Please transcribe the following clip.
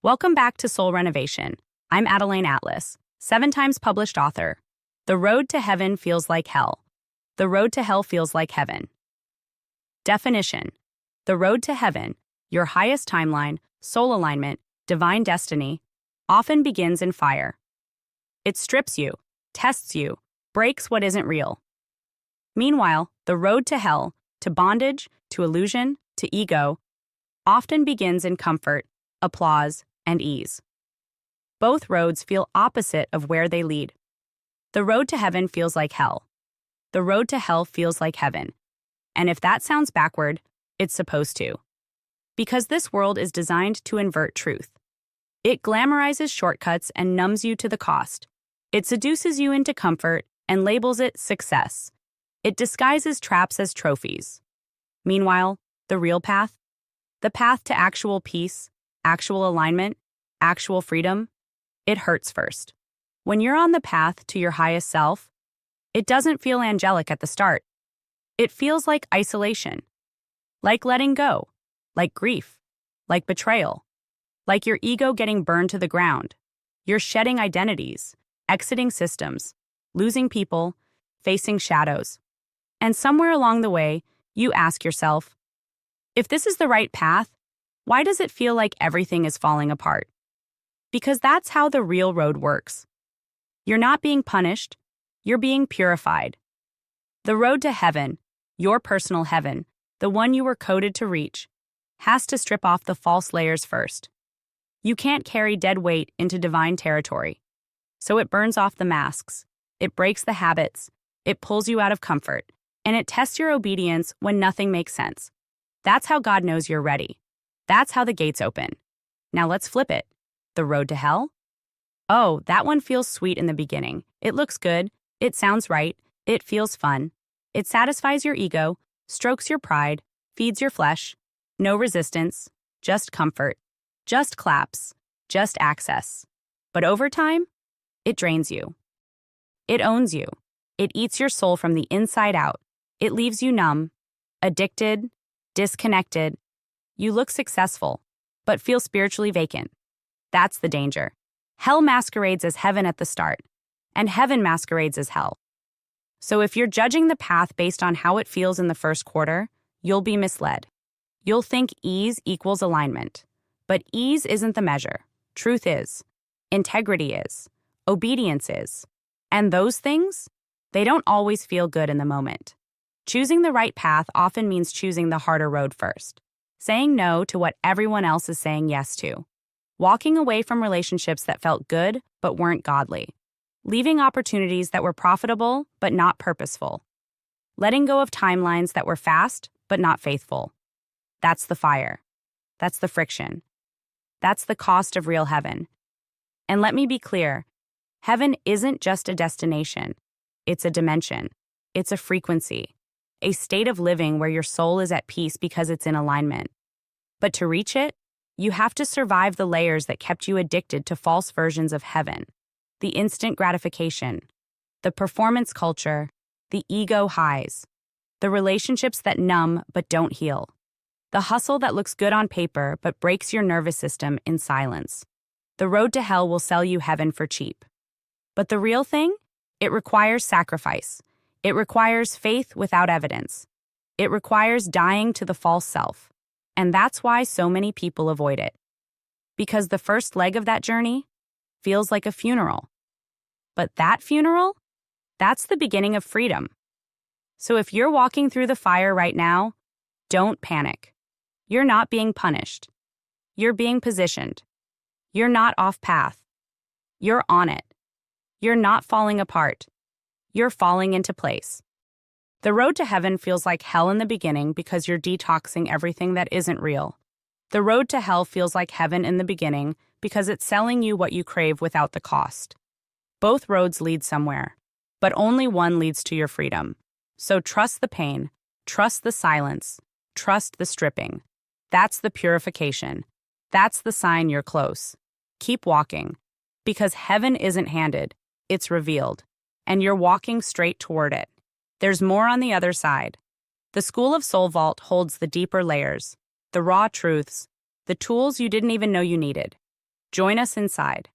Welcome back to Soul Renovation. I'm Adeline Atlas, 7 times published author. The road to heaven feels like hell. The road to hell feels like heaven. Definition: the road to heaven, your highest timeline, soul alignment, divine destiny, often begins in fire. It strips you, tests you, breaks what isn't real. Meanwhile, the road to hell, to bondage, to illusion, to ego, often begins in comfort, applause, and ease. Both roads feel opposite of where they lead. The road to heaven feels like hell. The road to hell feels like heaven. And if that sounds backward, it's supposed to. Because this world is designed to invert truth. It glamorizes shortcuts and numbs you to the cost. It seduces you into comfort and labels it success. It disguises traps as trophies. Meanwhile, the real path? The path to actual peace, actual alignment, actual freedom, it hurts first. When you're on the path to your highest self, it doesn't feel angelic at the start. It feels like isolation, like letting go, like grief, like betrayal, like your ego getting burned to the ground. You're shedding identities, exiting systems, losing people, facing shadows. And somewhere along the way, you ask yourself, if this is the right path, why does it feel like everything is falling apart? Because that's how the real road works. You're not being punished, you're being purified. The road to heaven, your personal heaven, the one you were coded to reach, has to strip off the false layers first. You can't carry dead weight into divine territory. So it burns off the masks, it breaks the habits, it pulls you out of comfort, and it tests your obedience when nothing makes sense. That's how God knows you're ready. That's how the gates open. Now let's flip it. The road to hell? Oh, that one feels sweet in the beginning. It looks good. It sounds right. It feels fun. It satisfies your ego, strokes your pride, feeds your flesh. No resistance, just comfort, just claps, just access. But over time, it drains you. It owns you. It eats your soul from the inside out. It leaves you numb, addicted, disconnected. You look successful, but feel spiritually vacant. That's the danger. Hell masquerades as heaven at the start, and heaven masquerades as hell. So if you're judging the path based on how it feels in the first quarter, you'll be misled. You'll think ease equals alignment. But ease isn't the measure. Truth is. Integrity is. Obedience is. And those things, they don't always feel good in the moment. Choosing the right path often means choosing the harder road first. Saying no to what everyone else is saying yes to. Walking away from relationships that felt good but weren't godly. Leaving opportunities that were profitable but not purposeful. Letting go of timelines that were fast but not faithful. That's the fire. That's the friction. That's the cost of real heaven. And let me be clear, heaven isn't just a destination. It's a dimension. It's a frequency. A state of living where your soul is at peace because it's in alignment. But to reach it, you have to survive the layers that kept you addicted to false versions of heaven. The instant gratification, the performance culture, the ego highs, the relationships that numb but don't heal, the hustle that looks good on paper but breaks your nervous system in silence. The road to hell will sell you heaven for cheap. But the real thing? It requires sacrifice. It requires faith without evidence. It requires dying to the false self. And that's why so many people avoid it. Because the first leg of that journey feels like a funeral. But that funeral? That's the beginning of freedom. So if you're walking through the fire right now, don't panic. You're not being punished. You're being positioned. You're not off path. You're on it. You're not falling apart. You're falling into place. The road to heaven feels like hell in the beginning because you're detoxing everything that isn't real. The road to hell feels like heaven in the beginning because it's selling you what you crave without the cost. Both roads lead somewhere, but only one leads to your freedom. So trust the pain, trust the silence, trust the stripping. That's the purification. That's the sign you're close. Keep walking, because heaven isn't handed, it's revealed, and you're walking straight toward it. There's more on the other side. The School of Soul Vault holds the deeper layers, the raw truths, the tools you didn't even know you needed. Join us inside.